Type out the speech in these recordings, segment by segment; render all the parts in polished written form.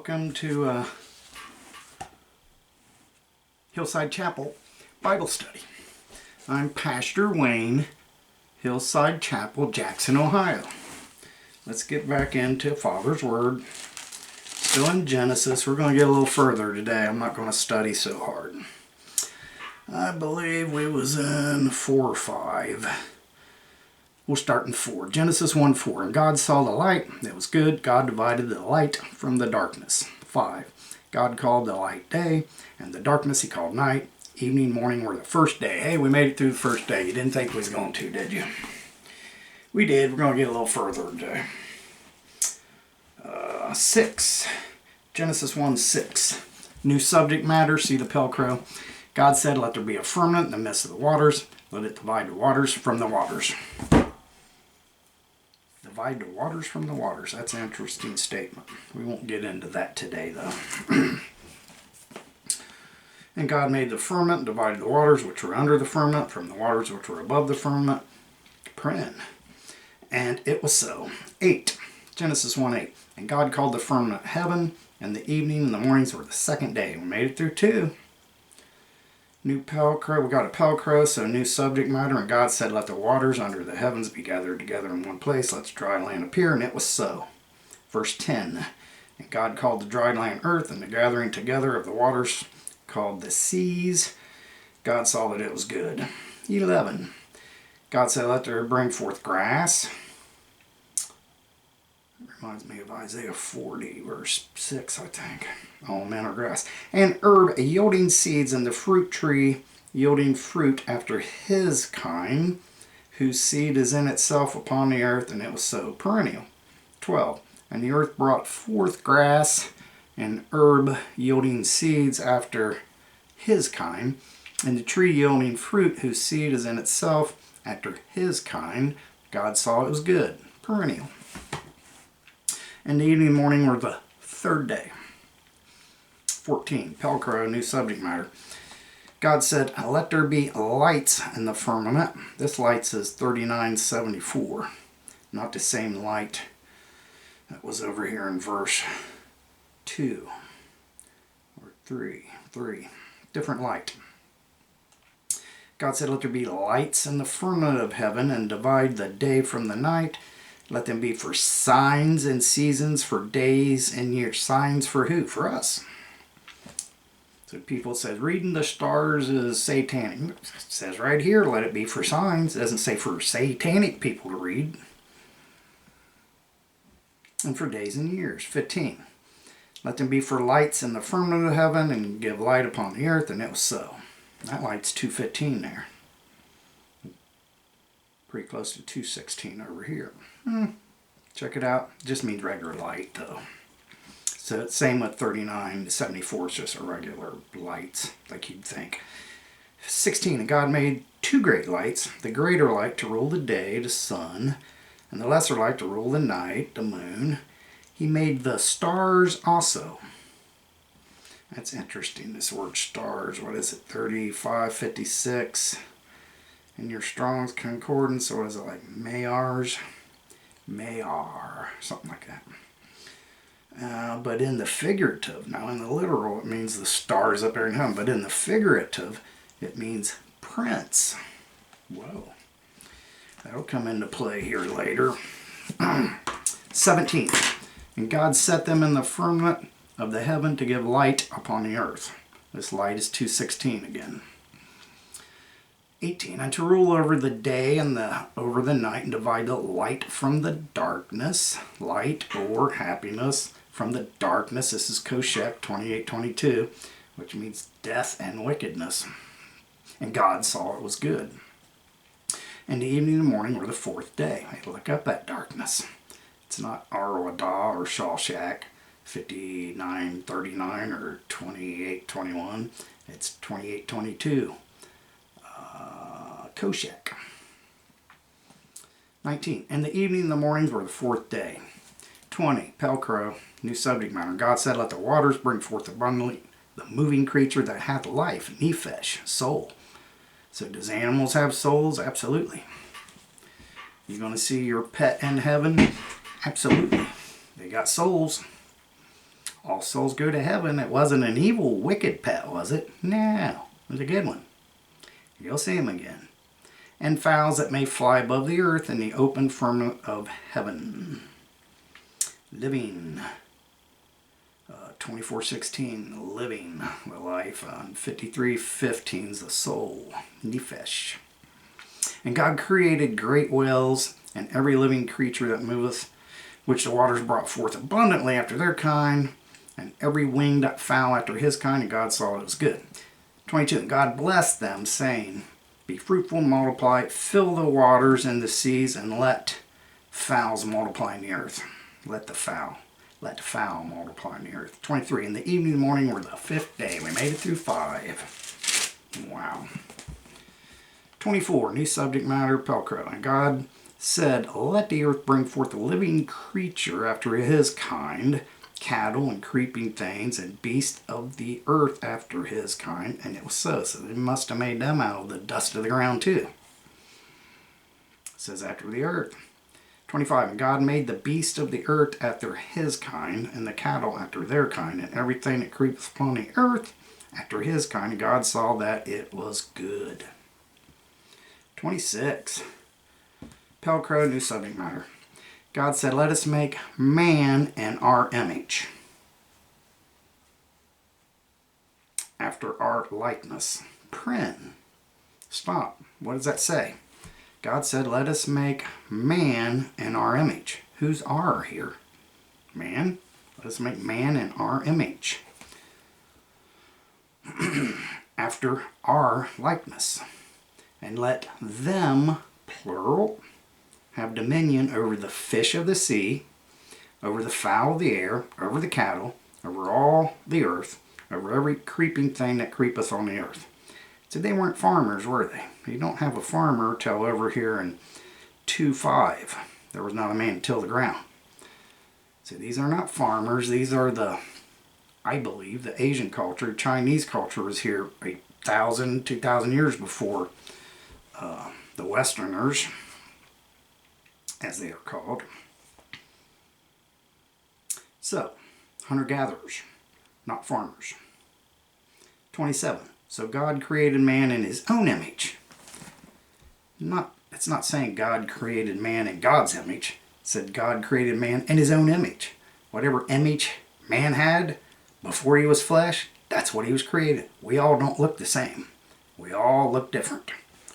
Welcome to Hillside Chapel Bible Study. I'm Pastor Wayne, Hillside Chapel, Jackson, Ohio. Let's get back into Father's Word. Still in Genesis. We're going to get a little further today. I'm not going to study so hard. I believe we was in 4 or 5. We'll start in 4. Genesis 1:4. And God saw the light. It was good. God divided the light from the darkness. 5. God called the light day, and the darkness he called night. Evening, morning were the first day. Hey, we made it through the first day. You didn't think we was going to, did you? We did. We're going to get a little further today. 6. Genesis 1:6. New subject matter. See the Pelcrow. God said, let there be a firmament in the midst of the waters. Let it divide the waters from the waters. Divide the waters from the waters. That's an interesting statement. We won't get into that today, though. And God made the firmament, divided the waters which were under the firmament from the waters which were above the firmament. Pren. And it was so. 8. Genesis 1:8. And God called the firmament heaven, and the evening and the mornings were the second day. We made it through 2. New Pelcrow. We got a Pelcrow, so new subject matter. And God said, let the waters under the heavens be gathered together in one place. Let dry land appear. And it was so. Verse 10. And God called the dry land earth, and the gathering together of the waters called the seas. God saw that it was good. 11. God said, let there bring forth grass. It reminds me of Isaiah 40, verse 6, I think. All men are grass. And herb yielding seeds, and the fruit tree yielding fruit after his kind, whose seed is in itself upon the earth, and it was so. Perennial. 12. And the earth brought forth grass, and herb yielding seeds after his kind, and the tree yielding fruit, whose seed is in itself after his kind. God saw it was good. Perennial. And the evening and morning were the third day. 14. Pelcrow, new subject matter. God said, let there be lights in the firmament. This light says 3974. Not the same light that was over here in verse 2. Or 3. Different light. God said, let there be lights in the firmament of heaven, and divide the day from the night. Let them be for signs and seasons, for days and years. Signs for who? For us. So people say reading the stars is satanic. It says right here, let it be for signs. It doesn't say for satanic people to read. And for days and years. 15. Let them be for lights in the firmament of heaven, and give light upon the earth. And it was so. That light's 2:15 there. Pretty close to 2:16 over here. Check it out. It just means regular light, though. So same with 3974. It's just a regular light, like you'd think. 16. And God made 2 great lights. The greater light to rule the day, the sun, and the lesser light to rule the night, the moon. He made the stars also. That's interesting, this word stars. What is it? 3556. In your Strong's Concordance, or is it like Mayars? Mayar, something like that. But in the figurative, now in the literal it means the stars up there in heaven, but in the figurative it means prince. Whoa. That'll come into play here later. 17. And God set them in the firmament of the heaven to give light upon the earth. This light is 2:16 again. 18. And to rule over the day and over the night, and divide the light from the darkness. Light or happiness from the darkness. This is Koshek 28:22, which means death and wickedness. And God saw it was good. And the evening and the morning were the 4th day. I look up that darkness. It's not Arwadah or Shawshak 59:39 or 28:21. It's 28:22. Koshek. 19. And the evening and the mornings were the 4th day. 20. Pelcrow, new subject matter. God said, let the waters bring forth abundantly the moving creature that hath life, nephesh, soul. So does animals have souls? Absolutely. You going to see your pet in heaven? Absolutely. They got souls. All souls go to heaven. It wasn't an evil, wicked pet, was it? No, it was a good one. You'll see him again. And fowls that may fly above the earth in the open firmament of heaven. Living. 24:16, living the life. 53:15 is the soul, nephesh. And God created great whales and every living creature that moveth, which the waters brought forth abundantly after their kind, and every winged fowl after his kind, and God saw it was good. 22, and God blessed them, saying, be fruitful, multiply, fill the waters and the seas, and let fowls multiply in the earth. Let the fowl multiply in the earth. 23, in the evening and morning were the fifth day. We made it through 5. Wow. 24, new subject matter, Pelcro. And God said, let the earth bring forth a living creature after his kind, cattle and creeping things, and beasts of the earth after his kind. And it was so. So they must have made them out of the dust of the ground too. It says after the earth. 25, and God made the beast of the earth after his kind, and the cattle after their kind, and everything that creepeth upon the earth after his kind. And God saw that it was good. 26, Pelcro, new subject matter. God said, let us make man in our image, after our likeness. Pren. Stop. What does that say? God said, let us make man in our image. Who's our here? Man. Let us make man in our image. After our likeness. And let them, plural, have dominion over the fish of the sea, over the fowl of the air, over the cattle, over all the earth, over every creeping thing that creepeth on the earth. So they weren't farmers, were they? You don't have a farmer till over here in 2:5. There was not a man to till the ground. So these are not farmers. These are I believe, the Asian culture. Chinese culture was here 1,000, 2,000 years before the Westerners, as they are called. So, hunter-gatherers, not farmers. 27. So God created man in his own image. It's not saying God created man in God's image. It said God created man in his own image. Whatever image man had before he was flesh, that's what he was created. We all don't look the same. We all look different.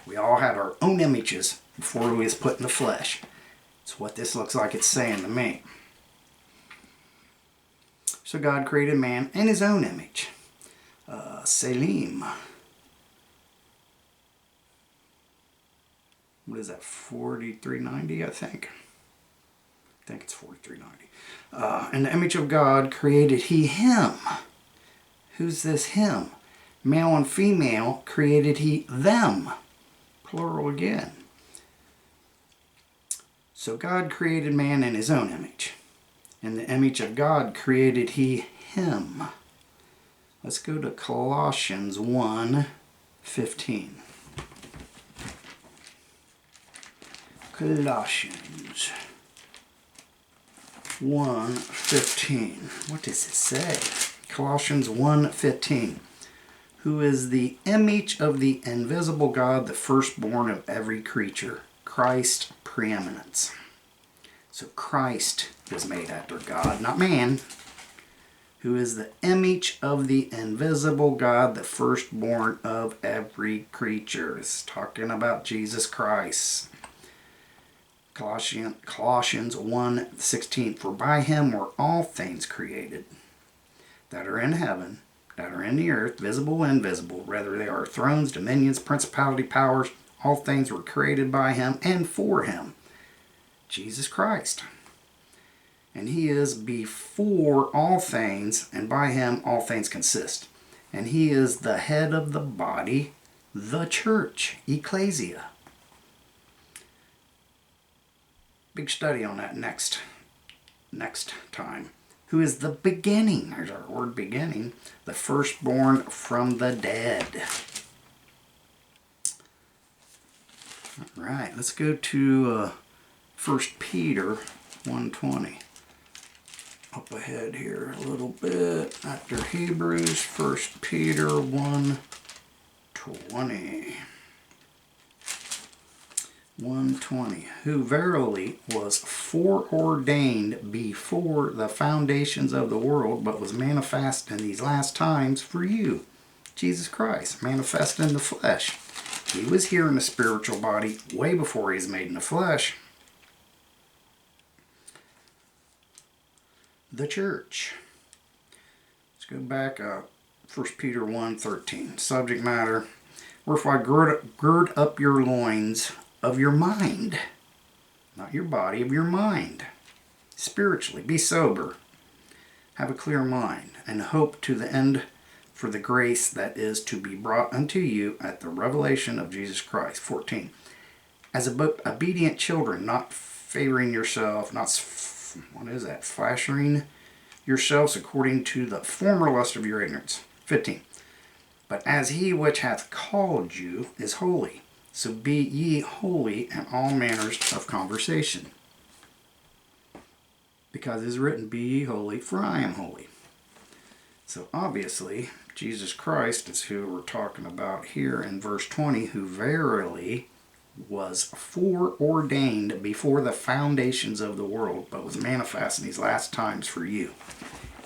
We all had our own images before we was put in the flesh. That's what this looks like it's saying to me. So God created man in his own image. Selim. What is that? 4390, I think. I think it's 4390. In the image of God created he him. Who's this him? Male and female created he them. Plural again. So God created man in his own image. In the image of God created he him. Let's go to Colossians 1:15. Colossians 1:15. What does it say? Colossians 1:15. Who is the image of the invisible God, the firstborn of every creature. Christ preeminence. So Christ was made after God, not man. Who is the image of the invisible God, the firstborn of every creature. It's talking about Jesus Christ. Colossians 1:16. For by him were all things created, that are in heaven, that are in the earth, visible and invisible, whether they are thrones, dominions, principality, powers, all things were created by him and for him. Jesus Christ. And he is before all things, and by him all things consist. And he is the head of the body, the church, ecclesia. Big study on that next time. Who is the beginning, there's our word beginning, the firstborn from the dead. All right, let's go to 1 Peter 1:20. Oh, Jump ahead here a little bit. After Hebrews, 1 Peter 1:20. 1:20. Who verily was foreordained before the foundations of the world, but was manifest in these last times for you. Jesus Christ, manifest in the flesh. He was here in the spiritual body way before he was made in the flesh. The church. Let's go back up. 1 Peter 1:13. Subject matter. Wherefore gird up your loins of your mind. Not your body, of your mind. Spiritually. Be sober. Have a clear mind. And hope to the end for the grace that is to be brought unto you at the revelation of Jesus Christ. 14. As obedient children, not favoring yourself, not flattering yourselves according to the former lust of your ignorance. 15. But as he which hath called you is holy, so be ye holy in all manners of conversation. Because it is written, be ye holy, for I am holy. So obviously, Jesus Christ is who we're talking about here in verse 20, who verily was foreordained before the foundations of the world, but was manifest in these last times for you.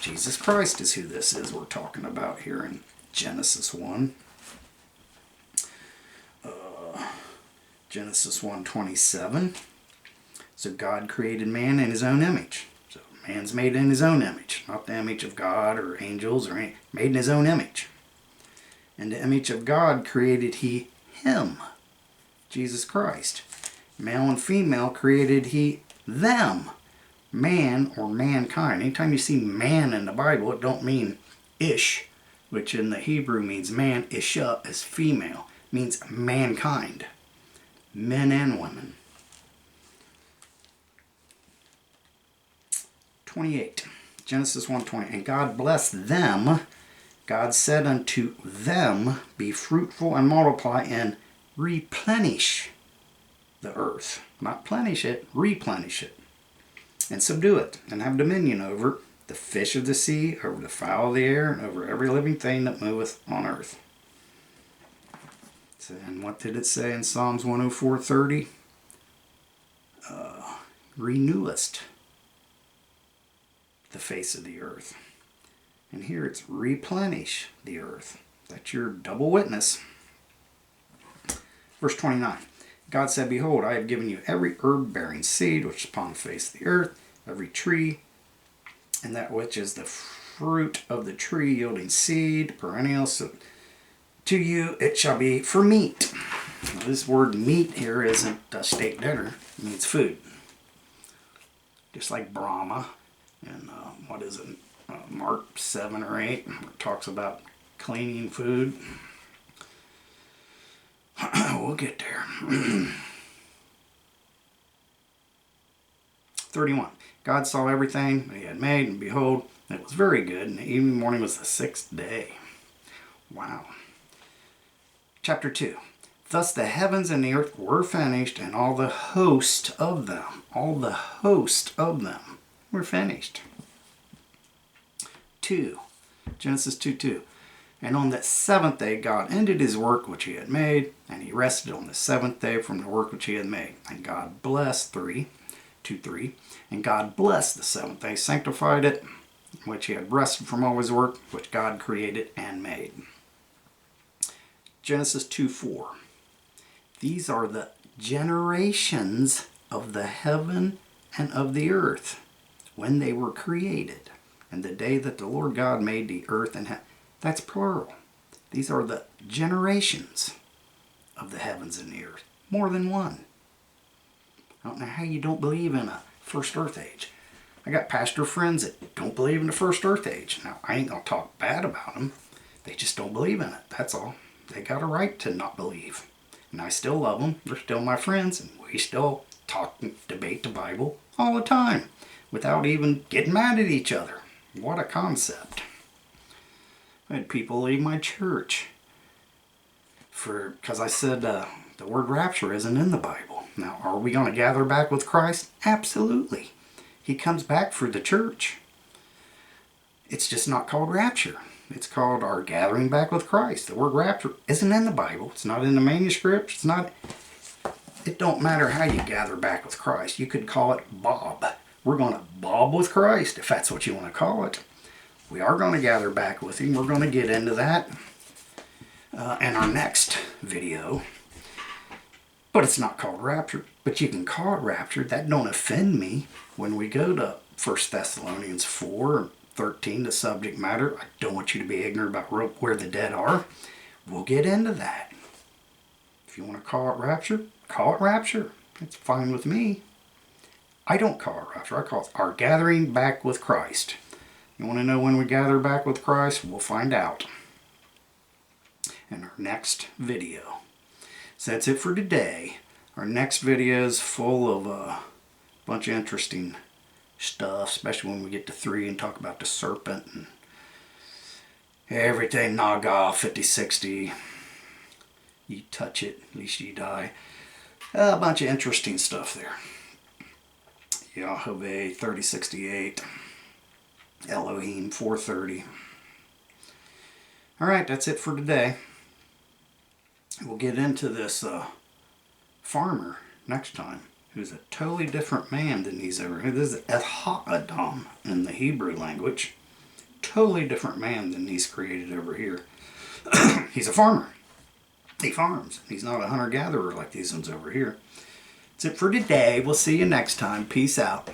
Jesus Christ is who this is we're talking about here in Genesis 1. Genesis 1:27. So God created man in his own image. So man's made in his own image, not the image of God or angels or anything. Made in his own image. In the image of God created he him, Jesus Christ. Male and female created he them, man or mankind. Anytime you see man in the Bible, it don't mean ish, which in the Hebrew means man. Isha is female, means mankind, men and women. 28, Genesis 1:20. And God blessed them. God said unto them, be fruitful and multiply and replenish the earth. Not plenish it, replenish it. And subdue it, and have dominion over the fish of the sea, over the fowl of the air, and over every living thing that moveth on earth. So, and what did it say in Psalms 104:30? Renewest the face of the earth. And here it's replenish the earth. That's your double witness. Verse 29. God said, behold, I have given you every herb bearing seed which is upon the face of the earth, every tree, and that which is the fruit of the tree yielding seed, perennial. So to you it shall be for meat. Now, this word meat here isn't a steak dinner. It means food. Just like Brahma and Mark 7 or 8, where it talks about cleaning food. We'll get there. 31. God saw everything that he had made, and behold, it was very good, and the evening morning was the sixth day. Wow. Chapter 2. Thus the heavens and the earth were finished, and all the host of them were finished. 2. Genesis 2:2. And on that seventh day God ended his work which he had made, and he rested on the seventh day from the work which he had made. And God blessed 2:3. And God blessed the seventh day, sanctified it, which he had rested from all his work which God created and made. Genesis 2:4. These are the generations of the heaven and of the earth when they were created, and the day that the Lord God made the earth and heaven. That's plural. These are the generations of the heavens and the earth. More than one. I don't know how you don't believe in a first earth age. I got pastor friends that don't believe in the first earth age. Now, I ain't going to talk bad about them. They just don't believe in it. That's all. They got a right to not believe. And I still love them. They're still my friends. And we still talk and debate the Bible all the time without even getting mad at each other. What a concept. I had people leave my church because I said the word rapture isn't in the Bible. Now, are we going to gather back with Christ? Absolutely. He comes back for the church. It's just not called rapture. It's called our gathering back with Christ. The word rapture isn't in the Bible. It's not in the manuscript. It's not. It don't matter how you gather back with Christ. You could call it bob. We're going to bob with Christ, if that's what you want to call it. We are going to gather back with Him. We're going to get into that in our next video. But it's not called rapture. But you can call it rapture. That don't offend me. When we go to 1 Thessalonians 4:13, the subject matter, I don't want you to be ignorant about where the dead are. We'll get into that. If you want to call it rapture. It's fine with me. I don't call it rapture. I call it our gathering back with Christ. You want to know when we gather back with Christ? We'll find out in our next video. So that's it for today. Our next video is full of a bunch of interesting stuff, especially when we get to 3 and talk about the serpent and everything. Naga 5060. You touch it, at least you die. A bunch of interesting stuff there. Yahweh 3068. Elohim 430. Alright, that's it for today. We'll get into this farmer next time, who's a totally different man than he's ever. This is Adam in the Hebrew language. Totally different man than he's created over here. He's a farmer. He farms. He's not a hunter-gatherer like these ones over here. That's it for today. We'll see you next time. Peace out.